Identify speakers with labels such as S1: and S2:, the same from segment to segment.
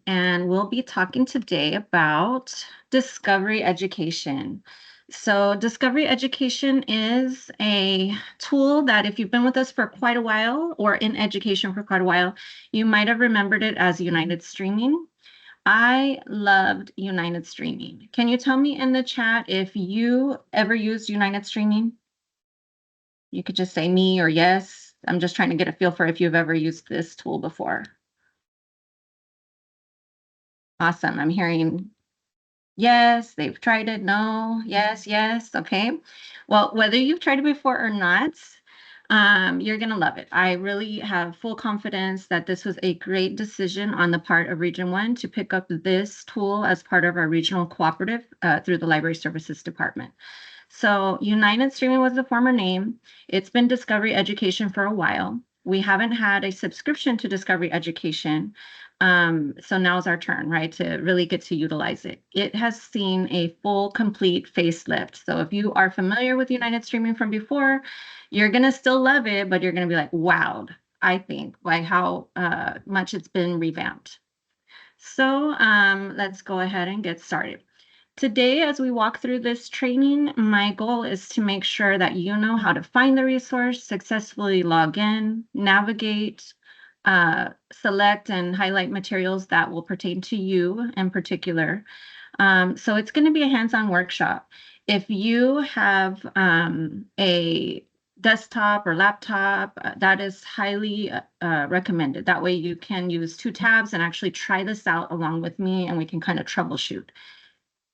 S1: And we'll be talking today about discovery education. So discovery education is a tool that if you've been with us for quite a while or in education for quite a while, you might have remembered it as United Streaming. I loved United Streaming. Can you tell me in the chat if you ever used United Streaming? You could just say me or yes. I'm just trying to get a feel for if you've ever used this tool before. Awesome. I'm hearing yes, they've tried it. No, yes, yes. Okay. Well, whether you've tried it before or not, you're going to love it. I really have full confidence that this was a great decision on the part of Region 1 to pick up this tool as part of our regional cooperative through the Library Services Department. So United Streaming was the former name. It's been Discovery Education for a while. We haven't had a subscription to Discovery Education. So now's our turn, right, to really get to utilize it. It has seen a full, complete facelift. So if you are familiar with United Streaming from before, you're going to still love it, but you're going to be like, wowed, I think, by how much it's been revamped. So let's go ahead and get started. Today, as we walk through this training, my goal is to make sure that you know how to find the resource, successfully log in, navigate, select and highlight materials that will pertain to you in particular. So it's going to be a hands-on workshop. If you have a desktop or laptop, that is highly recommended. That way you can use 2 tabs and actually try this out along with me, and we can kind of troubleshoot.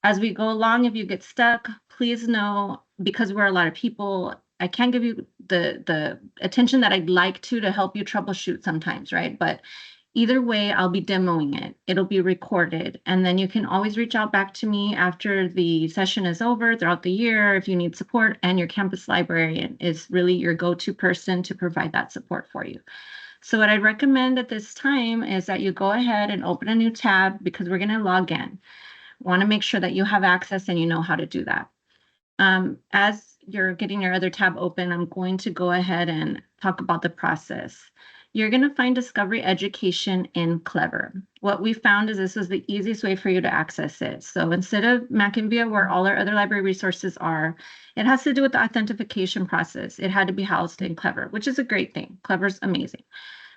S1: As we go along, if you get stuck, please know, because we're a lot of people, I can't give you the attention that I'd like to help you troubleshoot sometimes, right? But either way, I'll be demoing it. It'll be recorded. And then you can always reach out back to me after the session is over throughout the year if you need support, and your campus librarian is really your go-to person to provide that support for you. So what I'd recommend at this time is that you go ahead and open a new tab, because we're going to log in. Want to make sure that you have access and you know how to do that. As you're getting your other tab open, I'm going to go ahead and talk about the process. You're going to find Discovery Education in Clever. What we found is this was the easiest way for you to access it. So instead of Mackinvia, where all our other library resources are, it has to do with the authentication process. It had to be housed in Clever, which is a great thing. Clever's amazing.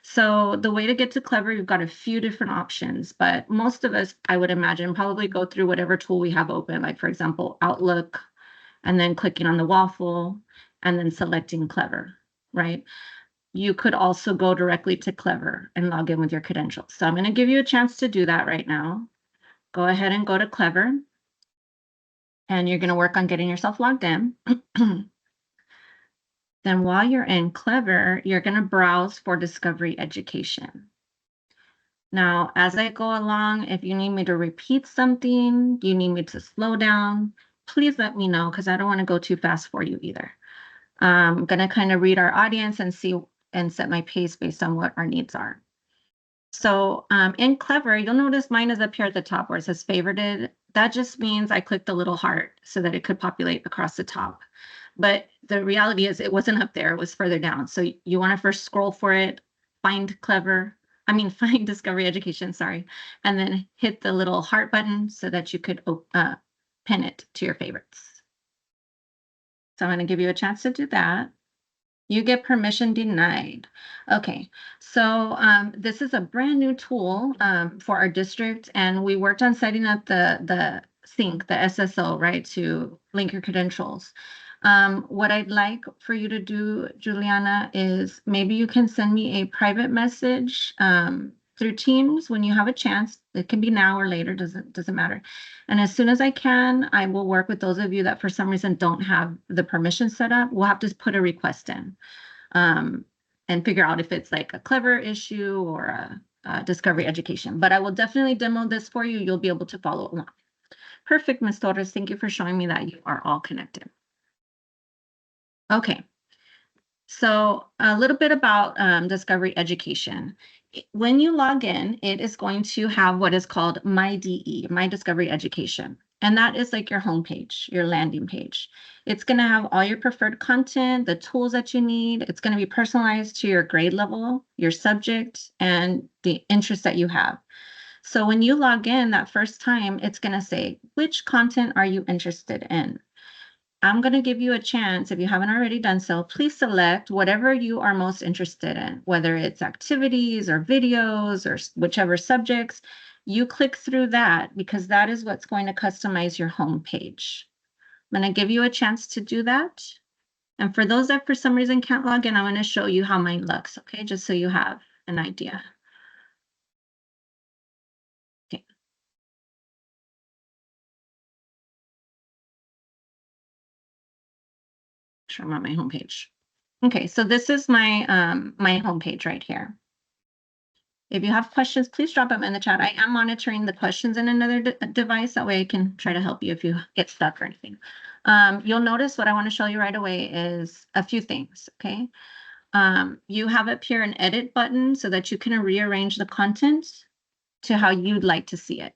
S1: So the way to get to Clever, you've got a few different options, but most of us, I would imagine, probably go through whatever tool we have open, like, for example, Outlook, and then clicking on the waffle, and then selecting Clever, right? You could also go directly to Clever and log in with your credentials. So I'm going to give you a chance to do that right now. Go ahead and go to Clever, and you're going to work on getting yourself logged in. Then while you're in Clever, you're going to browse for Discovery Education. Now, as I go along, if you need me to repeat something, you need me to slow down, please let me know, because I don't want to go too fast for you either. I'm going to kind of read our audience and see and set my pace based on what our needs are. So in Clever, you'll notice mine is up here at the top where it says favorited. That just means I clicked the little heart so that it could populate across the top. But the reality is it wasn't up there, it was further down. So you want to first scroll for it, find Discovery Education, sorry, and then hit the little heart button so that you could pin it to your favorites. So I'm going to give you a chance to do that. You get permission denied. Okay, so this is a brand new tool for our district, and we worked on setting up the sync, the SSO, right, to link your credentials. What I'd like for you to do, Juliana, is maybe you can send me a private message through Teams when you have a chance. It can be now or later, doesn't matter. And as soon as I can, I will work with those of you that for some reason don't have the permission set up. We'll have to put a request in and figure out if it's like a Clever issue or a Discovery Education. But I will definitely demo this for you. You'll be able to follow along. Perfect, Ms. Torres. Thank you for showing me that you are all connected. Okay, so a little bit about Discovery Education. When you log in, it is going to have what is called My DE, My Discovery Education. And that is like your homepage, your landing page. It's going to have all your preferred content, the tools that you need. It's going to be personalized to your grade level, your subject, and the interest that you have. So when you log in that first time, it's going to say, which content are you interested in? I'm going to give you a chance, if you haven't already done so, please select whatever you are most interested in, whether it's activities or videos or whichever subjects. You click through that because that is what's going to customize your home page. I'm going to give you a chance to do that. And for those that for some reason can't log in, I'm going to show you how mine looks, okay? Just so you have an idea. Okay. Sure, I'm on my homepage. Okay, so this is my my homepage right here. If you have questions, please drop them in the chat. I am monitoring the questions in another device. That way I can try to help you if you get stuck or anything. You'll notice what I want to show you right away is a few things, okay? You have up here an edit button so that you can rearrange the content to how you'd like to see it.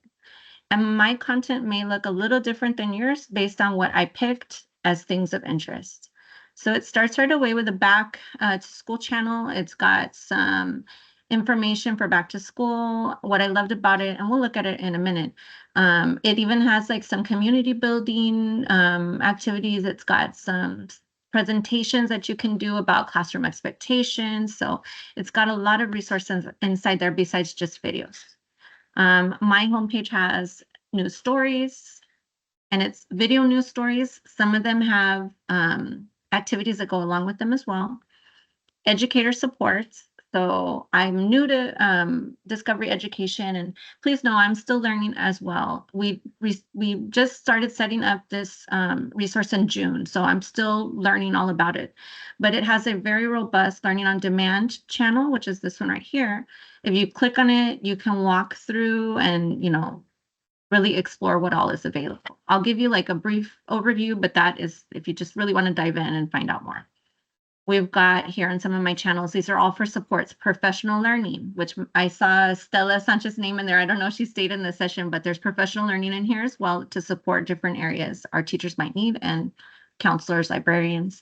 S1: And my content may look a little different than yours based on what I picked as things of interest. So it starts right away with a back to school channel. It's got some information for back to school. What I loved about it, and we'll look at it in a minute, it even has like some community building activities. It's got some presentations that you can do about classroom expectations. So it's got a lot of resources inside there besides just videos. My homepage has news stories, and it's video news stories. Some of them have activities that go along with them as well. Educator supports. So I'm new to discovery education, and please know I'm still learning as well. We just started setting up this resource in June, so I'm still learning all about it. But it has a very robust learning on demand channel, which is this one right here. If you click on it, you can walk through and, really explore what all is available. I'll give you like a brief overview, but that is if you just really want to dive in and find out more. We've got here on some of my channels, these are all for supports, professional learning, which I saw Stella Sanchez's name in there. I don't know if she stayed in the session, but there's professional learning in here as well to support different areas our teachers might need, and counselors, librarians,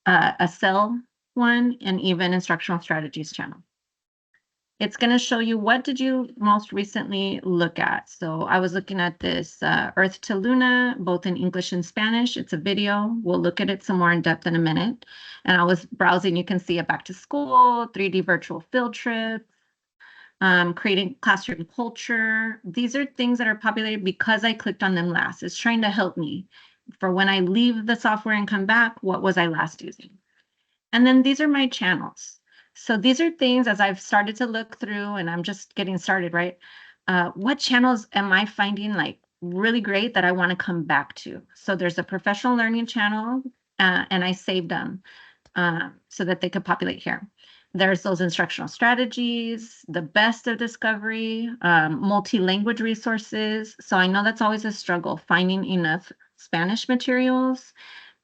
S1: a cell one, and even instructional strategies channel. It's going to show you what did you most recently look at. So I was looking at this Earth to Luna, both in English and Spanish. It's a video. We'll look at it some more in depth in a minute. And I was browsing, you can see a back to school, 3D virtual field trip, creating classroom culture. These are things that are populated because I clicked on them last. It's trying to help me for when I leave the software and come back, what was I last using? And then these are my channels. So these are things as I've started to look through, and I'm just getting started, right? What channels am I finding like really great that I want to come back to? So there's a professional learning channel, and I saved them so that they could populate here. There's those instructional strategies, the best of discovery, multi-language resources. So I know that's always a struggle, finding enough Spanish materials.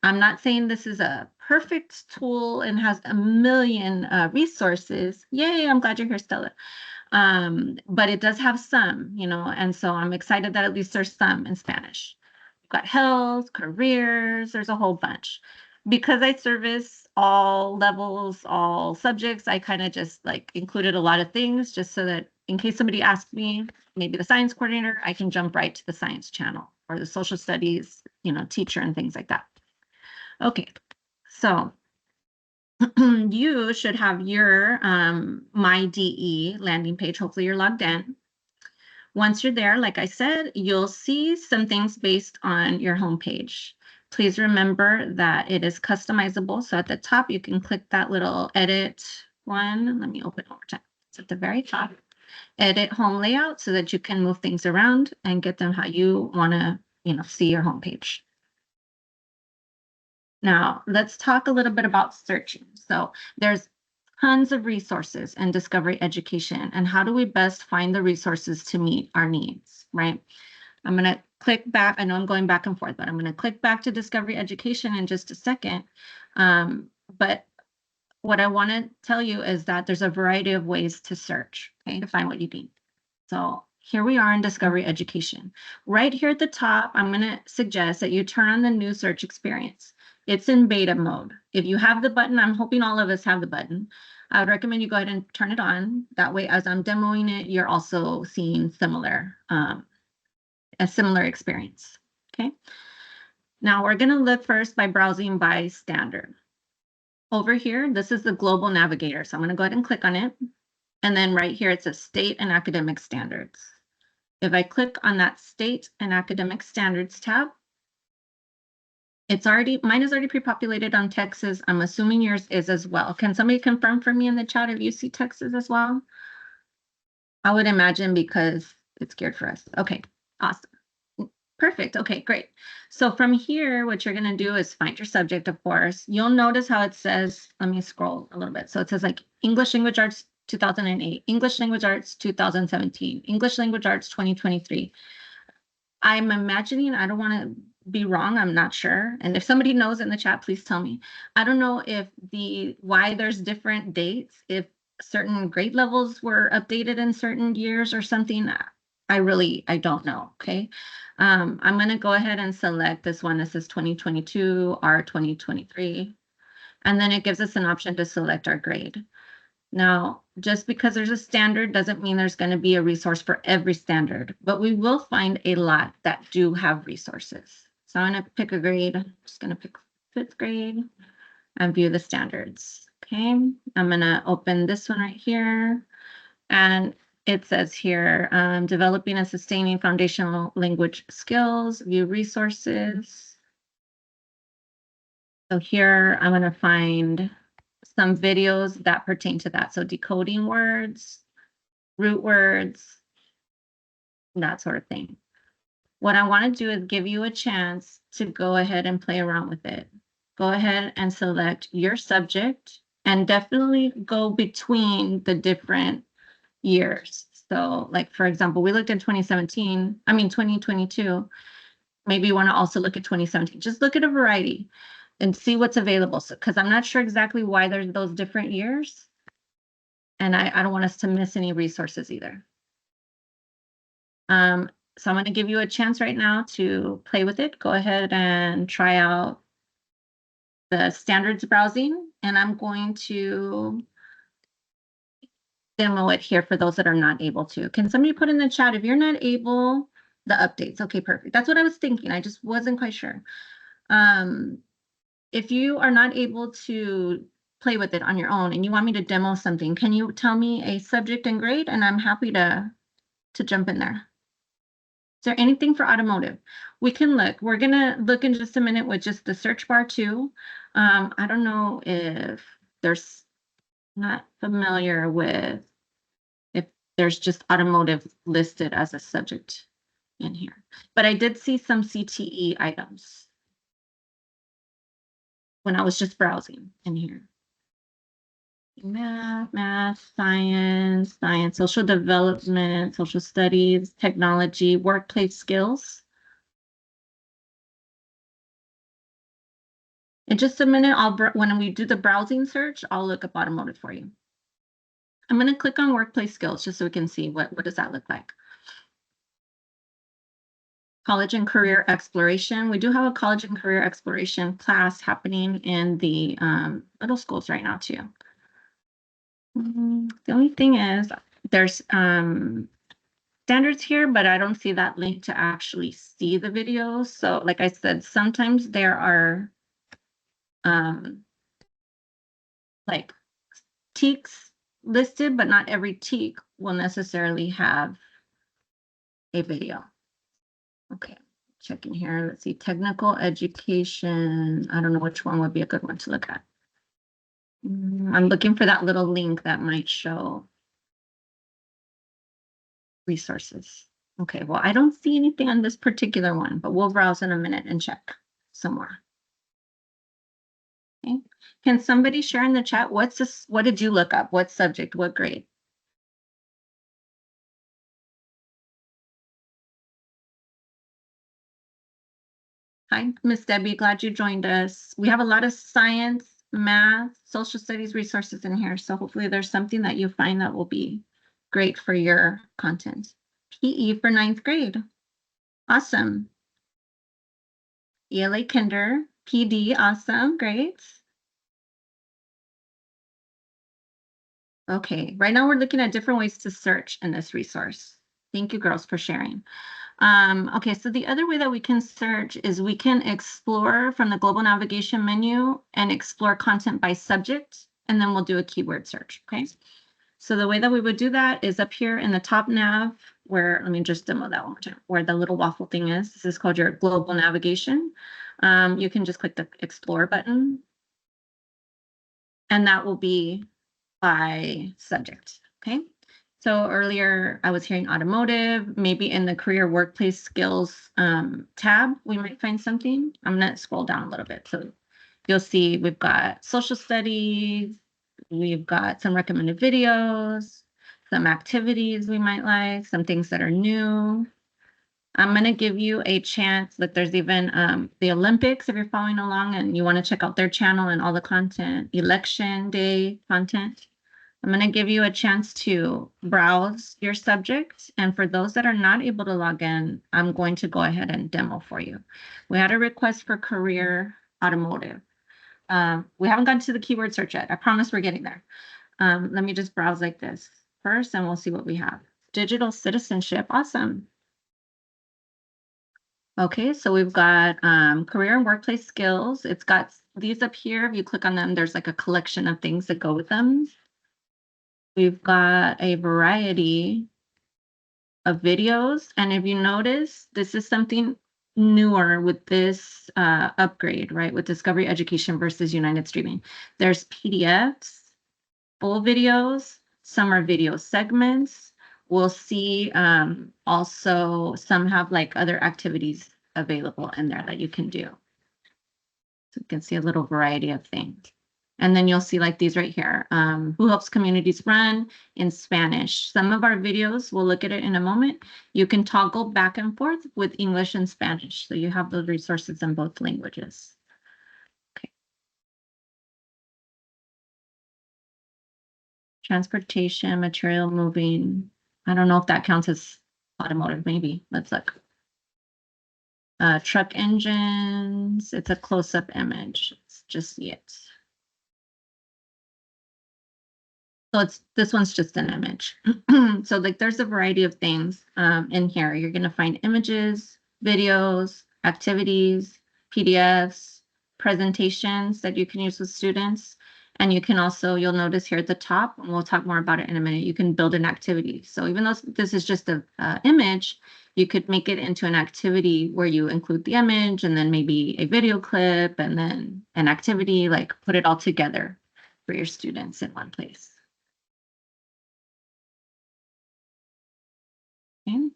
S1: I'm not saying this is a perfect tool and has a million resources. Yay, I'm glad you're here, Stella. But it does have some, and so I'm excited that at least there's some in Spanish. We've got health, careers, there's a whole bunch. Because I service all levels, all subjects, I kind of just like included a lot of things just so that in case somebody asks me, maybe the science coordinator, I can jump right to the science channel or the social studies, teacher and things like that. Okay, so you should have your My DE landing page. Hopefully you're logged in. Once you're there, like I said, you'll see some things based on your homepage. Please remember that it is customizable. So at the top, you can click that little edit one. Let me open it one more time. It's at the very top. Edit home layout so that you can move things around and get them how you want to, see your homepage. Now, let's talk a little bit about searching. So there's tons of resources in discovery education, and how do we best find the resources to meet our needs, right? I'm going to click back. I know I'm going back and forth, but I'm going to click back to discovery education in just a second. But what I want to tell you is that there's a variety of ways to search, okay, to find what you need. So here we are in discovery education. Right here at the top, I'm going to suggest that you turn on the new search experience. It's in beta mode. If you have the button, I'm hoping all of us have the button. I would recommend you go ahead and turn it on. That way, as I'm demoing it, you're also seeing a similar experience. Okay. Now we're going to look first by browsing by standard. Over here, this is the global navigator. So I'm going to go ahead and click on it. And then right here, it says state and academic standards. If I click on that state and academic standards tab, mine is already pre-populated on Texas. I'm assuming yours is as well. Can somebody confirm for me in the chat if you see Texas as well? I would imagine because it's geared for us. Okay, awesome. Perfect. Okay, great. So from here, what you're going to do is find your subject, of course. You'll notice how it says, let me scroll a little bit. So it says like English Language Arts 2008, English Language Arts 2017, English Language Arts 2023. I'm imagining, I don't want to be wrong, I'm not sure. And if somebody knows in the chat, please tell me. I don't know if why there's different dates, if certain grade levels were updated in certain years or something. I don't know, okay? I'm gonna go ahead and select this one. This is 2022 or 2023. And then it gives us an option to select our grade. Now, just because there's a standard doesn't mean there's going to be a resource for every standard, but we will find a lot that do have resources. So I'm going to pick a grade. I'm just going to pick 5th grade and view the standards. Okay, I'm going to open this one right here. And it says here, developing and sustaining foundational language skills, view resources. So here I'm going to find some videos that pertain to that. So decoding words, root words, that sort of thing. What I want to do is give you a chance to go ahead and play around with it. Go ahead and select your subject and definitely go between the different years. So like, for example, we looked at 2022. Maybe you want to also look at 2017. Just look at a variety and see what's available. So, because I'm not sure exactly why there's those different years. And I don't want us to miss any resources either. So I'm going to give you a chance right now to play with it. Go ahead and try out the standards browsing, and I'm going to demo it here for those that are not able to. Can somebody put in the chat if you're not able, the updates? Okay, perfect. That's what I was thinking. I just wasn't quite sure. If you are not able to play with it on your own and you want me to demo something, can you tell me a subject and grade? And I'm happy to jump in there. Is there anything for automotive? We can look. We're going to look in just a minute with just the search bar too. I don't know if there's not familiar with if there's just automotive listed as a subject in here. But I did see some CTE items when I was just browsing in here. Math, science, social development, social studies, technology, workplace skills. In just a minute, when we do the browsing search, I'll look up automotive for you. I'm going to click on workplace skills just so we can see what does that look like. College and career exploration. We do have a college and career exploration class happening in the middle schools right now too. The only thing is there's standards here, but I don't see that link to actually see the videos. So like I said, sometimes there are like TEKs listed, but not every TEK will necessarily have a video. Okay, checking here. Let's see, technical education. I don't know which one would be a good one to look at. I'm looking for that little link that might show resources. Okay, well, I don't see anything on this particular one, but we'll browse in a minute and check some more. Okay. Can somebody share in the chat what's this? What did you look up? What subject? What grade? Hi, Miss Debbie. Glad you joined us. We have a lot of science, math, social studies resources in here. So hopefully there's something that you find that will be great for your content. PE for 9th grade. Awesome. ELA Kinder. PD. Awesome. Great. Okay, right now we're looking at different ways to search in this resource. Thank you, girls, for sharing. Okay, so the other way that we can search is we can explore from the global navigation menu and explore content by subject, and then we'll do a keyword search, okay? So the way that we would do that is up here in the top nav, where, let me just demo that one more time, where the little waffle thing is. This is called your global navigation. You can just click the explore button, and that will be by subject, okay? So earlier I was hearing automotive, maybe in the career workplace skills tab, we might find something. I'm gonna scroll down a little bit. So you'll see we've got social studies, we've got some recommended videos, some activities we might like, some things that are new. I'm going to give you a chance. Look, there's even the Olympics, if you're following along and you want to check out their channel and all the content, election day content. I'm going to give you a chance to browse your subject. And for those that are not able to log in, I'm going to go ahead and demo for you. We had a request for career automotive. We haven't gotten to the keyword search yet. I promise we're getting there. Let me just browse like this first and we'll see what we have. Digital citizenship. Awesome. Okay, so we've got career and workplace skills. It's got these up here. If you click on them, there's like a collection of things that go with them. We've got a variety of videos. And if you notice, this is something newer with this upgrade, right? With Discovery Education versus United Streaming. There's PDFs, full videos, some are video segments. We'll see also some have like other activities available in there that you can do. So you can see a little variety of things. And then you'll see like these right here. Who helps communities run in Spanish? Some of our videos, we'll look at it in a moment. You can toggle back and forth with English and Spanish. So you have those resources in both languages. Okay. Transportation, material moving. I don't know if that counts as automotive, maybe. Let's look. Truck engines. It's a close-up image. Let's just see it. So this one's just an image. So like there's a variety of things in here. You're going to find images, videos, activities, PDFs, presentations that you can use with students. And you can also, you'll notice here at the top, and we'll talk more about it in a minute, you can build an activity. So even though this is just an image, you could make it into an activity where you include the image and then maybe a video clip and then an activity, like put it all together for your students in one place. Okay.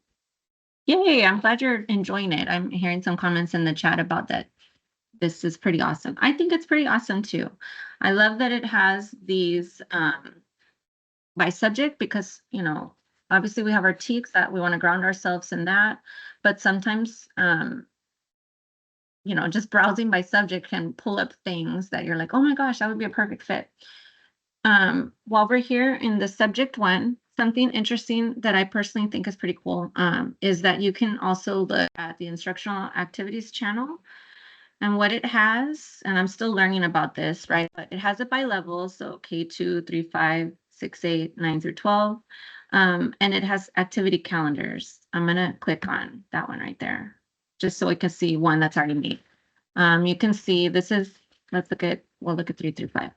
S1: Yay, I'm glad you're enjoying it. I'm hearing some comments in the chat about that. This is pretty awesome. I think it's pretty awesome too. I love that it has these by subject because, you know, obviously we have our TEKS that we want to ground ourselves in that, but sometimes, you know, just browsing by subject can pull up things that you're like, oh my gosh, that would be a perfect fit. While we're here in the subject one, something interesting that I personally think is pretty cool is that you can also look at the instructional activities channel and what it has. And I'm still learning about this, right? But it has it by level. So K2, 3, 5, 6, 8, 9 through 12. And it has activity calendars. I'm going to click on that one right there, just so I can see one that's already made. You can see this is, we'll look at 3 through 5.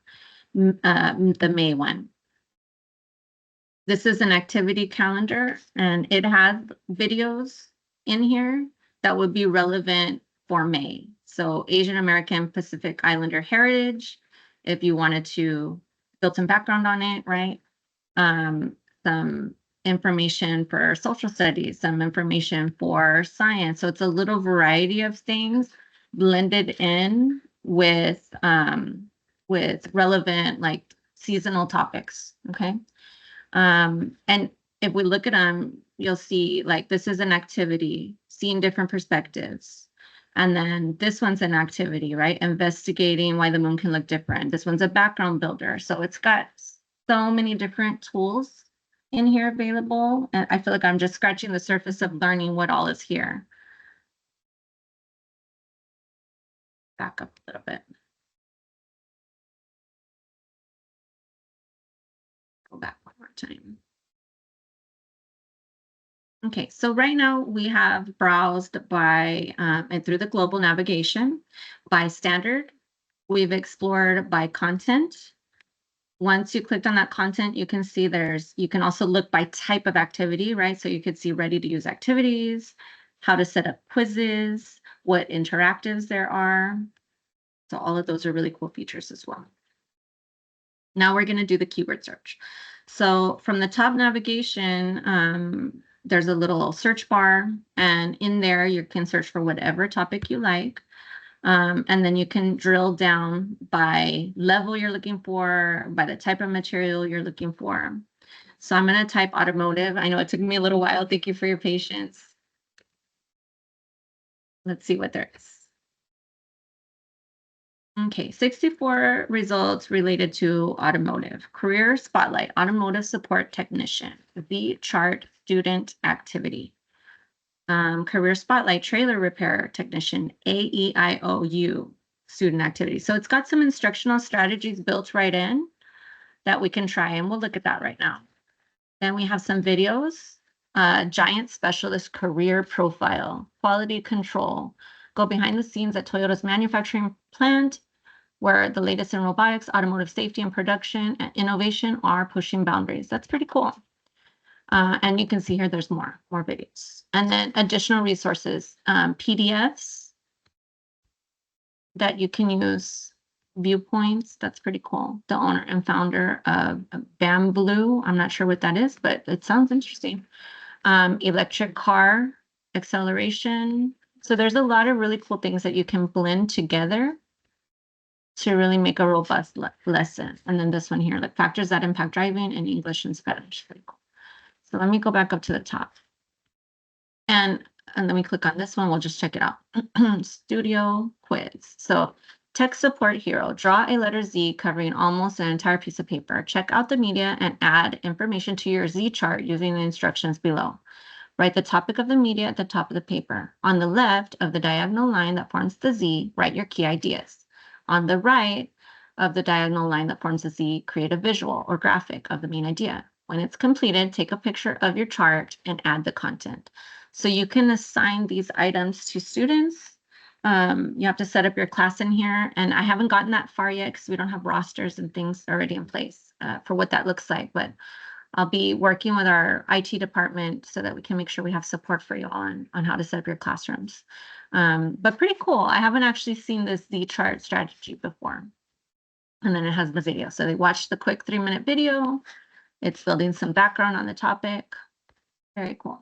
S1: The May one. This is an activity calendar and it has videos in here that would be relevant for May. So Asian American Pacific Islander Heritage, if you wanted to build some background on it, right? Some information for social studies, some information for science. So it's a little variety of things blended in with relevant like seasonal topics, okay? And if we look at them, you'll see like this is an activity, seeing different perspectives. And then this one's an activity, right? Investigating why the moon can look different. This one's a background builder. So it's got so many different tools in here available. And I feel like I'm just scratching the surface of learning what all is here. Back up a little bit. Go back one more time. Okay, so right now we have browsed by and through the global navigation by standard. We've explored by content. Once you clicked on that content, you can see you can also look by type of activity, right? So you could see ready to use activities, how to set up quizzes, what interactives there are. So all of those are really cool features as well. Now we're going to do the keyword search. So from the top navigation, there's a little search bar, and in there you can search for whatever topic you like. And then you can drill down by level you're looking for, by the type of material you're looking for. So I'm going to type automotive. I know it took me a little while. Thank you for your patience. Let's see what there is. Okay, 64 results related to automotive. Career spotlight, automotive support technician, V chart student activity. Career spotlight, trailer repair technician, AEIOU student activity. So it's got some instructional strategies built right in that we can try, and we'll look at that right now. Then we have some videos, giant specialist career profile, quality control, go behind the scenes at Toyota's manufacturing plant, where the latest in robotics, automotive safety, and production and innovation are pushing boundaries. That's pretty cool. And you can see here there's more videos. And then additional resources, PDFs that you can use, viewpoints. That's pretty cool. The owner and founder of Bamboo. I'm not sure what that is, but it sounds interesting. Electric car acceleration. So there's a lot of really cool things that you can blend together to really make a robust lesson. And then this one here, like factors that impact driving in English and Spanish. Pretty cool. So let me go back up to the top. And then we click on this one. We'll just check it out. Studio quiz. So tech support hero. Draw a letter Z covering almost an entire piece of paper. Check out the media and add information to your Z chart using the instructions below. Write the topic of the media at the top of the paper. On the left of the diagonal line that forms the Z, write your key ideas. On the right of the diagonal line that forms the Z, create a visual or graphic of the main idea. When it's completed, take a picture of your chart and add the content. So you can assign these items to students. You have to set up your class in here, and I haven't gotten that far yet because we don't have rosters and things already in place for what that looks like, but I'll be working with our IT department so that we can make sure we have support for you on how to set up your classrooms. But pretty cool. I haven't actually seen this Z chart strategy before. And then it has the video. So they watched the quick 3-minute video. It's building some background on the topic. Very cool.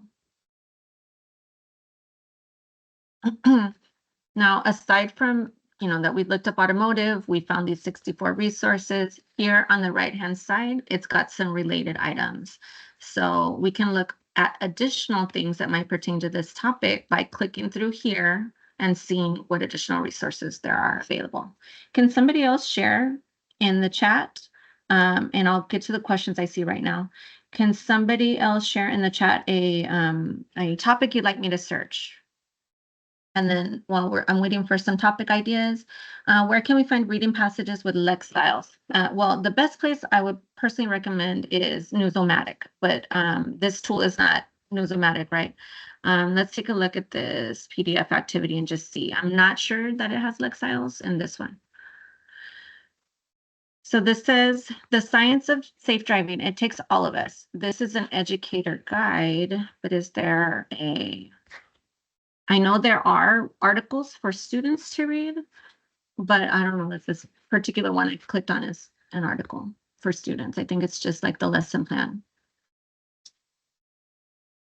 S1: Now, aside from, that we looked up automotive, we found these 64 resources. Here on the right-hand side, it's got some related items. So we can look at additional things that might pertain to this topic by clicking through here and seeing what additional resources there are available. Can somebody else share in the chat? And I'll get to the questions I see right now. Can somebody else share in the chat a topic you'd like me to search? And then while I'm waiting for some topic ideas, where can we find reading passages with Lex styles? Well, the best place I would personally recommend is Newsomatic, but this tool is not Newsomatic, right? Let's take a look at this PDF activity and just see. I'm not sure that it has Lex styles in this one. So this says the science of safe driving. It takes all of us. This is an educator guide, but is there I know there are articles for students to read, but I don't know if this particular one I clicked on is an article for students. I think it's just like the lesson plan.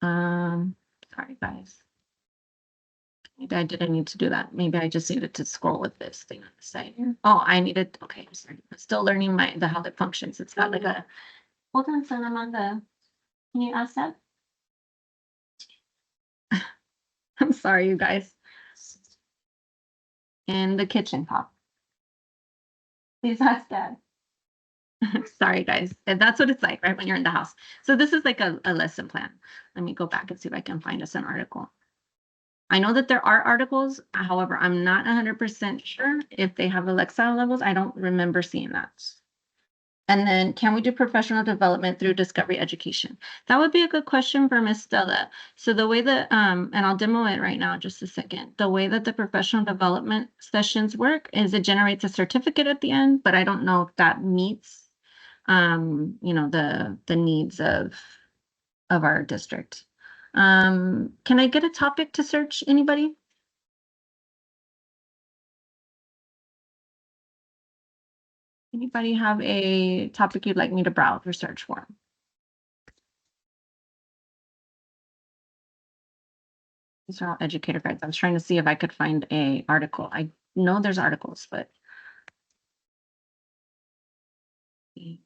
S1: Sorry guys. Maybe I didn't need to do that. Maybe I just needed to scroll with this thing on the side here. Oh, I needed, okay, I'm sorry. I'm still learning how it functions. It's got like a, hold on, son, I'm on the, can you ask that? I'm sorry, you guys. In the kitchen, Pop. Please ask Dad. Sorry, guys. And that's what it's like, right, when you're in the house. So this is like a lesson plan. Let me go back and see if I can find us an article. I know that there are articles. However, I'm not 100% sure if they have Alexa levels. I don't remember seeing that. And then, can we do professional development through discovery education? That would be a good question for Miss Stella. So the way that, and I'll demo it right now, just a second. The way that the professional development sessions work is it generates a certificate at the end, but I don't know if that meets, you know, the needs of our district. Can I get a topic to search, anybody? Anybody have a topic you'd like me to browse or search for? These are all educator guides. I was trying to see if I could find a article. I know there's articles, but okay,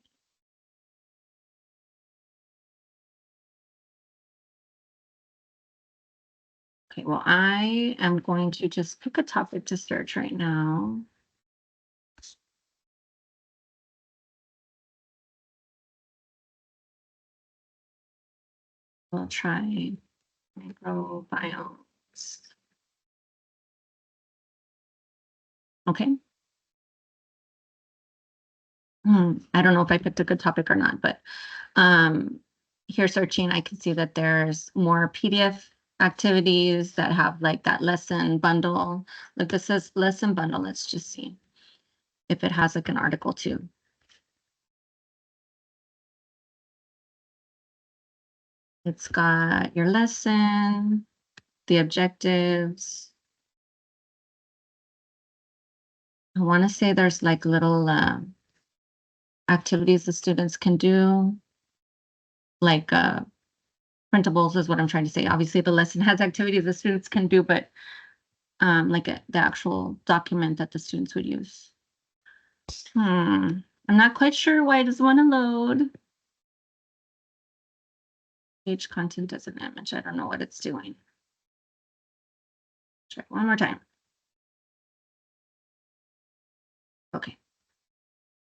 S1: well, I am going to just pick a topic to search right now. We'll try microbiomes. Okay. I don't know if I picked a good topic or not, but here searching, I can see that there's more PDF activities that have like that lesson bundle. Look, this says lesson bundle. Let's just see if it has like an article too. It's got your lesson, the objectives. I want to say there's like little activities the students can do, like printables is what I'm trying to say. Obviously, the lesson has activities the students can do, but like the actual document that the students would use. I'm not quite sure why it doesn't want to load. Page content as an image. I don't know what it's doing. Try one more time. Okay.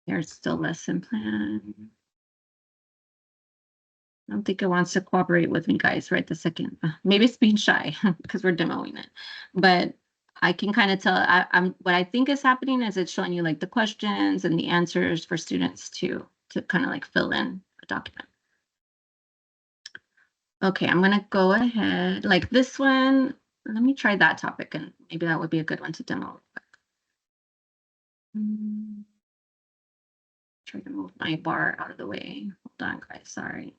S1: There's still lesson plan. I don't think it wants to cooperate with me, guys, right this second. Maybe it's being shy because we're demoing it. But I can kind of tell what I think is happening is it's showing you like the questions and the answers for students to kind of like fill in a document. Okay, I'm gonna go ahead like this one. Let me try that topic and maybe that would be a good one to demo. Try to move my bar out of the way. Hold on, guys. Sorry.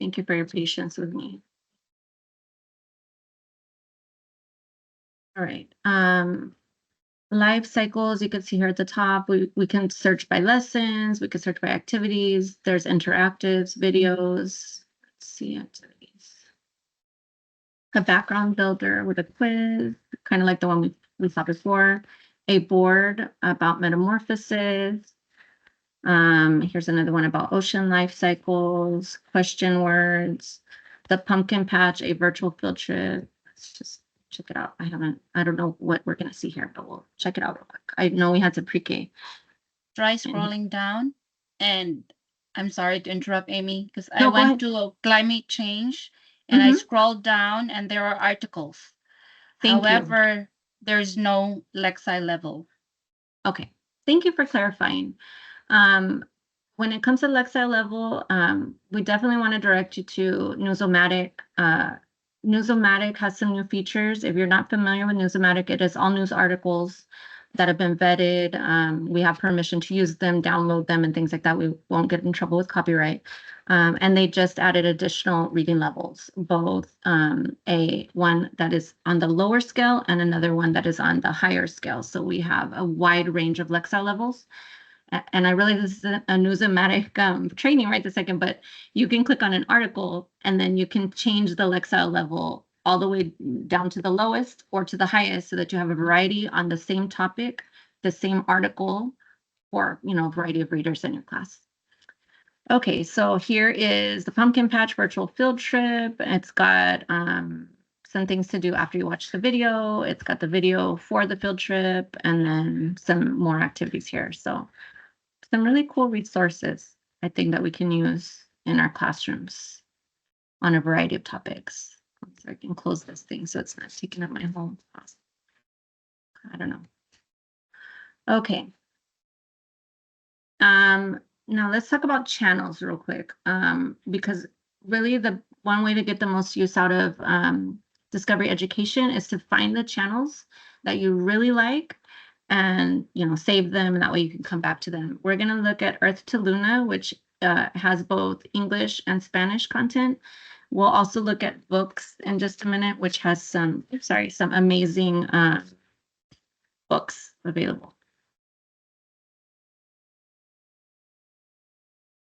S1: Thank you for your patience with me. All right. Life cycles, you can see here at the top, we can search by lessons, we can search by activities. There's interactives, videos. Let's see, activities. A background builder with a quiz, kind of like the one we saw before. A board about metamorphosis. Here's another one about ocean life cycles, question words, the pumpkin patch, a virtual field trip. Let's just check it out. I don't know what we're gonna see here, but we'll check it out real quick. I know we had some pre-K.
S2: Try scrolling down, and I'm sorry to interrupt, Amy, because I
S1: No, go
S2: went
S1: ahead.
S2: to climate change and I scrolled down and there are articles.
S1: Thank you.
S2: However, there's no Lexi level.
S1: Okay, thank you for clarifying. When it comes to Lexile level, we definitely want to direct you to Newsomatic. Newsomatic has some new features. If you're not familiar with Newsomatic, it is all news articles that have been vetted. We have permission to use them, download them, and things like that. We won't get in trouble with copyright. And they just added additional reading levels, both a one that is on the lower scale and another one that is on the higher scale. So we have a wide range of Lexile levels. And I realize this is a Newsomatic training right this second, but you can click on an article and then you can change the Lexile level all the way down to the lowest or to the highest so that you have a variety on the same topic, the same article, or, you know, a variety of readers in your class. Okay, so here is the Pumpkin Patch virtual field trip. It's got some things to do after you watch the video. It's got the video for the field trip and then some more activities here. So some really cool resources, I think, that we can use in our classrooms on a variety of topics. So I can close this thing so it's not taking up my whole class. I don't know. Okay. Now let's talk about channels real quick. Because really the one way to get the most use out of Discovery Education is to find the channels that you really like and save them, and that way you can come back to them. We're going to look at Earth to Luna, which has both English and Spanish content. We'll also look at books in just a minute, which has some amazing books available.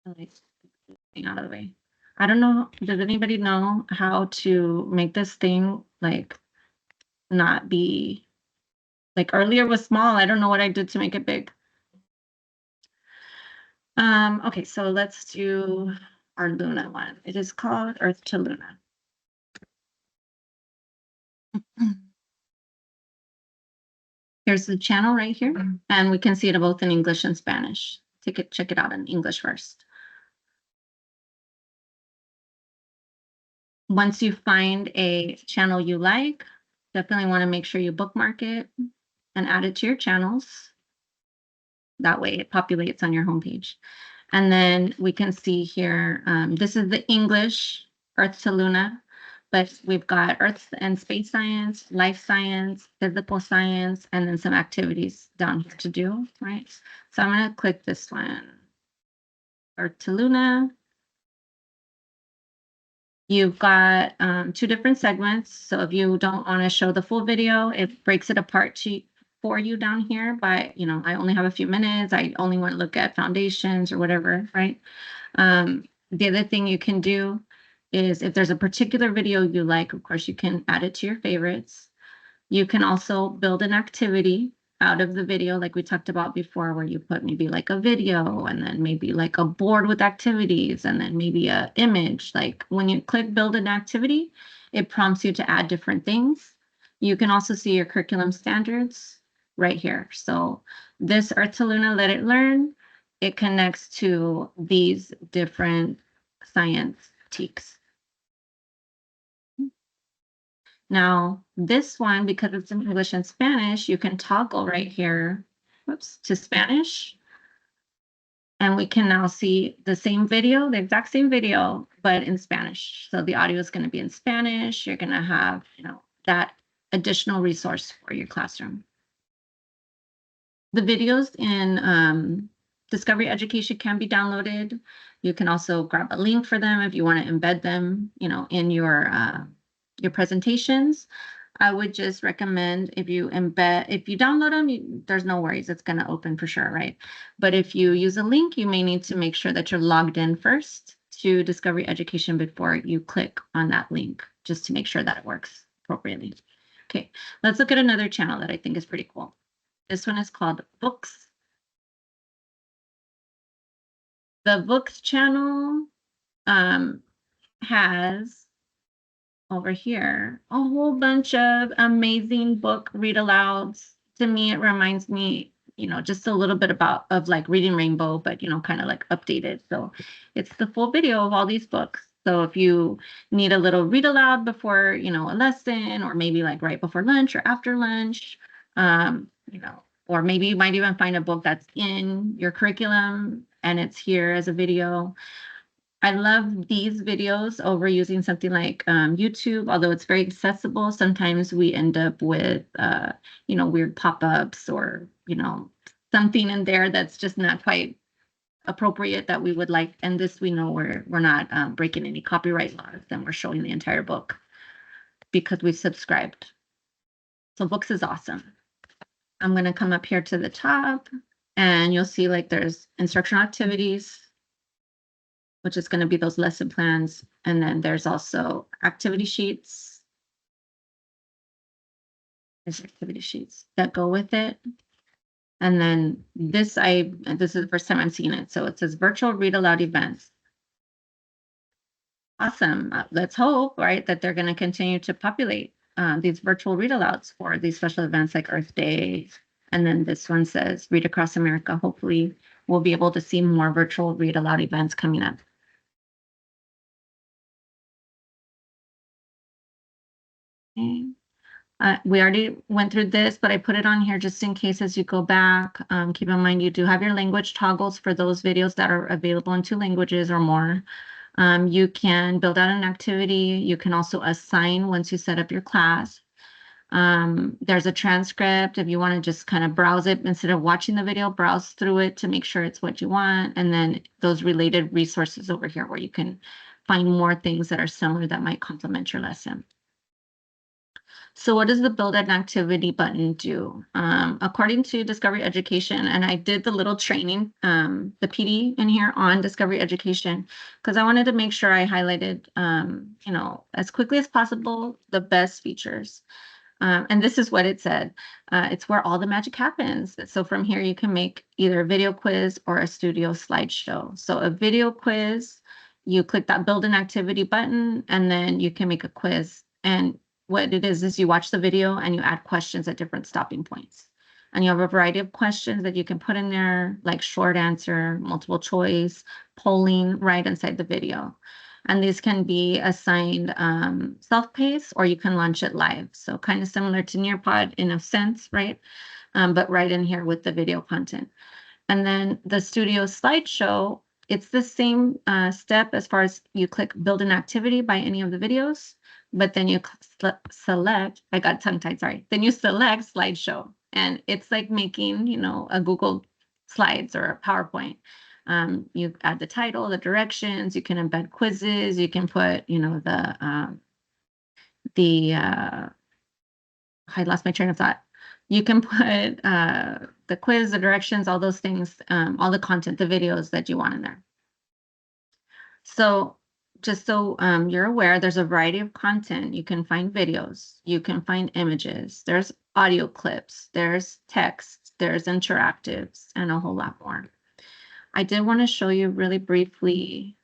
S1: Out of the way. I don't know. Does anybody know how to make this thing like not be like earlier was small? I don't know what I did to make it big. Okay, so let's do our Luna one. It is called Earth to Luna. Here's the channel right here, and we can see it both in English and Spanish. Check it out in English first. Once you find a channel you like, definitely want to make sure you bookmark it and add it to your channels. That way it populates on your homepage. And then we can see here, this is the English Earth to Luna, but we've got Earth and Space Science, Life Science, Physical Science, and then some activities down here to do, right? So I'm going to click this one, Earth to Luna. You've got two different segments. So if you don't want to show the full video, it breaks it apart for you down here by, I only have a few minutes. I only want to look at foundations or whatever, right? The other thing you can do is if there's a particular video you like, of course, you can add it to your favorites. You can also build an activity out of the video like we talked about before, where you put maybe like a video and then maybe like a board with activities and then maybe a image. Like when you click build an activity, it prompts you to add different things. You can also see your curriculum standards right here. So this Earth to Luna, Let It Learn, it connects to these different science teaks. Now, this one, because it's in English and Spanish, you can toggle right here, whoops, to Spanish. And we can now see the same video, the exact same video, but in Spanish. So the audio is going to be in Spanish. You're going to have, that additional resource for your classroom. The videos in Discovery Education can be downloaded. You can also grab a link for them if you want to embed them, in your presentations. I would just recommend if you download them, there's no worries. It's going to open for sure, right? But if you use a link, you may need to make sure that you're logged in first to Discovery Education before you click on that link, just to make sure that it works appropriately. Okay, let's look at another channel that I think is pretty cool. This one is called Books. The Books channel has over here a whole bunch of amazing book read-alouds. To me, it reminds me, just a little bit of like Reading Rainbow, but kind of like updated. So it's the full video of all these books. So if you need a little read aloud before, a lesson, or maybe like right before lunch or after lunch, or maybe you might even find a book that's in your curriculum and it's here as a video. I love these videos over using something like YouTube, although it's very accessible. Sometimes we end up with, weird pop-ups or, something in there that's just not quite appropriate that we would like. And this, we know we're not breaking any copyright laws, and we're showing the entire book because we've subscribed. So Books is awesome. I'm going to come up here to the top, and you'll see like there's instructional activities, which is going to be those lesson plans. And then there's also activity sheets. There's activity sheets that go with it. And then this is the first time I'm seeing it. So it says virtual read aloud events. Awesome. Let's hope, right, that they're going to continue to populate these virtual read alouds for these special events like Earth Day. And then this one says Read Across America. Hopefully we'll be able to see more virtual read aloud events coming up. Okay. We already went through this, but I put it on here just in case as you go back. Keep in mind you do have your language toggles for those videos that are available in 2 languages or more. You can build out an activity. You can also assign once you set up your class. There's a transcript if you want to just kind of browse it instead of watching the video, browse through it to make sure it's what you want. And then those related resources over here where you can find more things that are similar that might complement your lesson. So what does the build an activity button do? According to Discovery Education, and I did the little training, the PD in here on Discovery Education, because I wanted to make sure I highlighted, as quickly as possible, the best features. And this is what it said. It's where all the magic happens. So from here, you can make either a video quiz or a studio slideshow. So a video quiz, you click that build an activity button, and then you can make a quiz. And what it is you watch the video and you add questions at different stopping points. And you have a variety of questions that you can put in there, like short answer, multiple choice, polling right inside the video. And these can be assigned self-paced or you can launch it live. So kind of similar to Nearpod in a sense, right? But right in here with the video content. And then the studio slideshow, it's the same step as far as you click build an activity by any of the videos, but then you select, I got tongue-tied, sorry. Then you select slideshow. And it's like making, a Google Slides or a PowerPoint. You add the title, the directions, you can embed quizzes, you can put, I lost my train of thought. You can put the quiz, the directions, all those things, all the content, the videos that you want in there. So just so you're aware, there's a variety of content. You can find videos, you can find images, there's audio clips, there's text, there's interactives, and a whole lot more. I did want to show you really briefly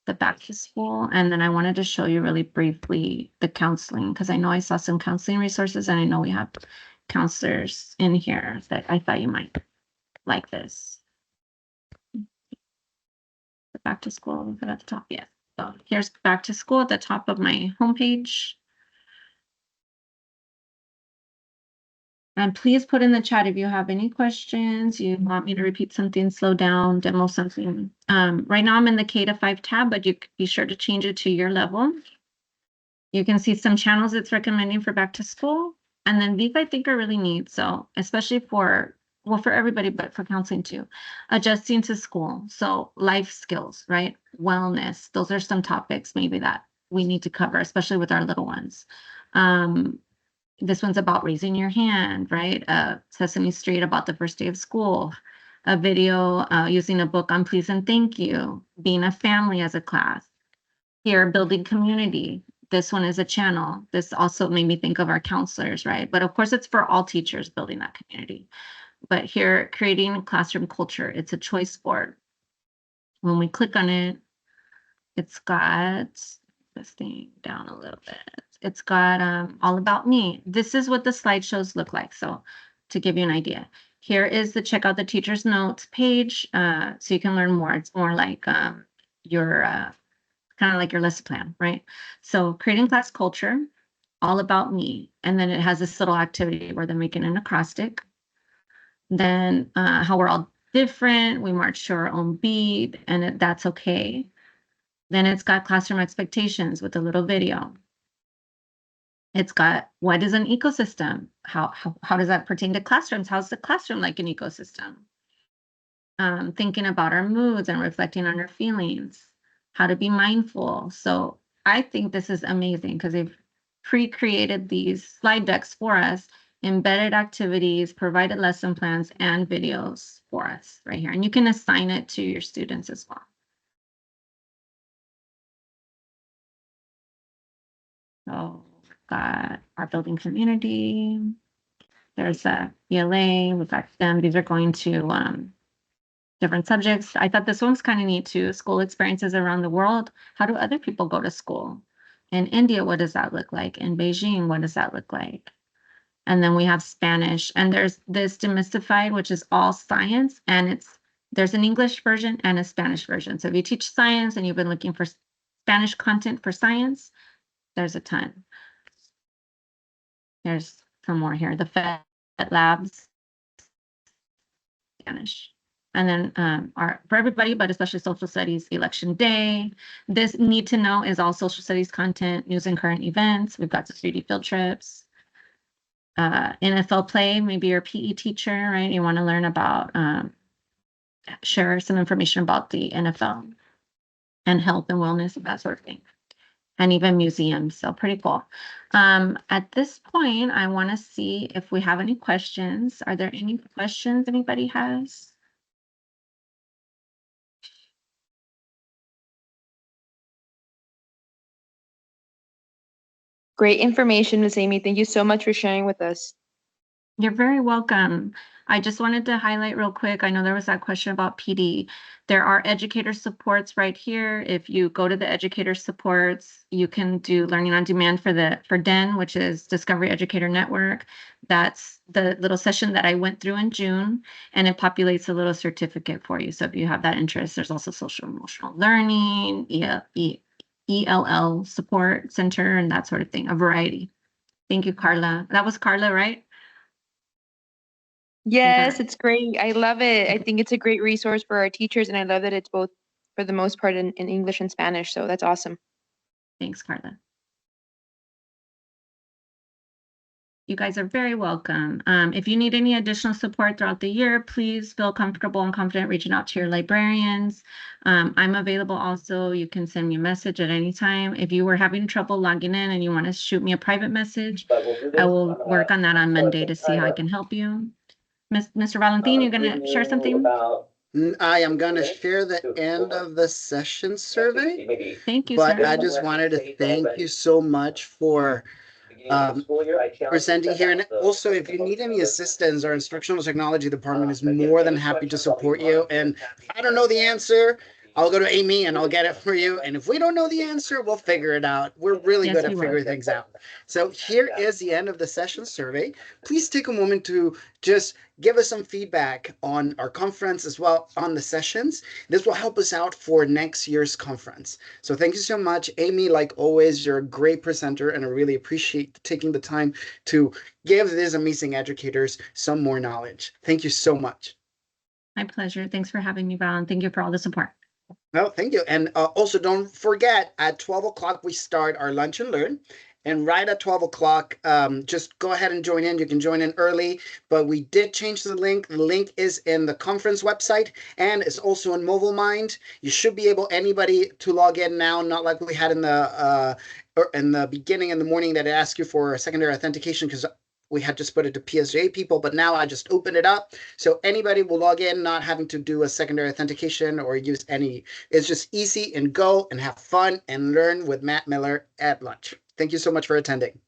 S1: the back to school, and then I wanted to show you really briefly the counseling, because I know I saw some counseling resources, and I know we have counselors in here that I thought you might like this. The back to school, is it at the top? Yeah. So here's back to school at the top of my homepage. And please put in the chat if you have any questions, you want me to repeat something, slow down, demo something. Right now I'm in the K-5 tab, but you be sure to change it to your level. You can see some channels it's recommending for back to school. And then these I think are really neat. So especially for everybody, but for counseling too. Adjusting to school. So life skills, right? Wellness. Those are some topics maybe that we need to cover, especially with our little ones. This one's about raising your hand, right? Sesame Street about the first day of school. A video using a book on please and thank you. Being a family as a class. Here, building community. This one is a channel. This also made me think of our counselors, right? But of course, it's for all teachers building that community. But here, creating classroom culture. It's a choice board. When we click on it, it's got this thing down a little bit. It's got all about me. This is what the slideshows look like. So to give you an idea, here is the check out the teacher's notes page. So you can learn more. It's more like your kind of like your lesson plan, right? So creating class culture, all about me. And then it has this little activity where they're making an acrostic. Then how we're all different. We march to our own beat, and that's okay. Then it's got classroom expectations with a little video. It's got what is an ecosystem? How does that pertain to classrooms? How's the classroom like an ecosystem? Thinking about our moods and reflecting on our feelings, how to be mindful. So I think this is amazing because they've pre-created these slide decks for us, embedded activities, provided lesson plans, and videos for us right here. And you can assign it to your students as well. So we've got our building community. There's a ELA, we've got them. These are going to different subjects. I thought this one's kind of neat too. School experiences around the world. How do other people go to school? In India, what does that look like? In Beijing, what does that look like? And then we have Spanish. And there's this demystified, which is all science. And there's an English version and a Spanish version. So if you teach science and you've been looking for Spanish content for science, there's a ton. There's some more here. The FET labs, Spanish. And then for everybody, but especially social studies, election day. This need to know is all social studies content, news and current events. We've got the 3D field trips. NFL play, maybe your PE teacher, right? You want to learn about, share some information about the NFL and health and wellness, that sort of thing. And even museums, so pretty cool. At this point, I want to see if we have any questions. Are there any questions anybody has?
S3: Great information, Ms. Amy. Thank you so much for sharing with us.
S1: You're very welcome. I just wanted to highlight real quick. I know there was that question about PD. There are educator supports right here. If you go to the educator supports, you can do learning on demand for DEN, which is Discovery Educator Network. That's the little session that I went through in June, and it populates a little certificate for you. So if you have that interest, there's also social emotional learning, ELL support center, and that sort of thing, a variety. Thank you, Carla. That was Carla, right?
S3: Yes, it's great. I love it. I think it's a great resource for our teachers, and I love that it's both, for the most part, in English and Spanish. So that's awesome.
S1: Thanks, Carla. You guys are very welcome. If you need any additional support throughout the year, please feel comfortable and confident reaching out to your librarians. I'm available also. You can send me a message at any time. If you were having trouble logging in and you want to shoot me a private message, I will work on that on Monday to see how I can help you. Mr. Valentin, you're going to share something?
S4: I am going to share the end of the session survey.
S1: Thank you,
S4: but
S1: sir.
S4: I just wanted to thank you so much for presenting here. And also, if you need any assistance, our instructional technology department is more than happy to support you. And if I don't know the answer, I'll go to Amy and I'll get it for you. And if we don't know the answer, we'll figure it out. We're really good at figuring things out. So here is the end of the session survey. Please take a moment to just give us some feedback on our conference as well on the sessions. This will help us out for next year's conference. So thank you so much, Amy. Like always, you're a great presenter, and I really appreciate taking the time to give these amazing educators some more knowledge. Thank you so much.
S1: My pleasure. Thanks for having me, Val, and thank you for all the support.
S4: No, thank you. And also don't forget, at 12 o'clock, we start our lunch and learn. And right at 12 o'clock, just go ahead and join in. You can join in early, but we did change the link. The link is in the conference website, and it's also in Mobile Mind. You should be able, anybody, to log in now, not like we had in the beginning in the morning that it asked you for secondary authentication, because we had just put it to PSJA people, but now I just open it up. So anybody will log in, not having to do a secondary authentication or use any. It's just easy, and go and have fun and learn with Matt Miller at lunch. Thank you so much for attending.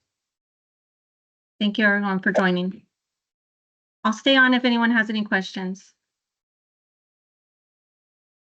S1: Thank you, everyone, for joining. I'll stay on if anyone has any questions.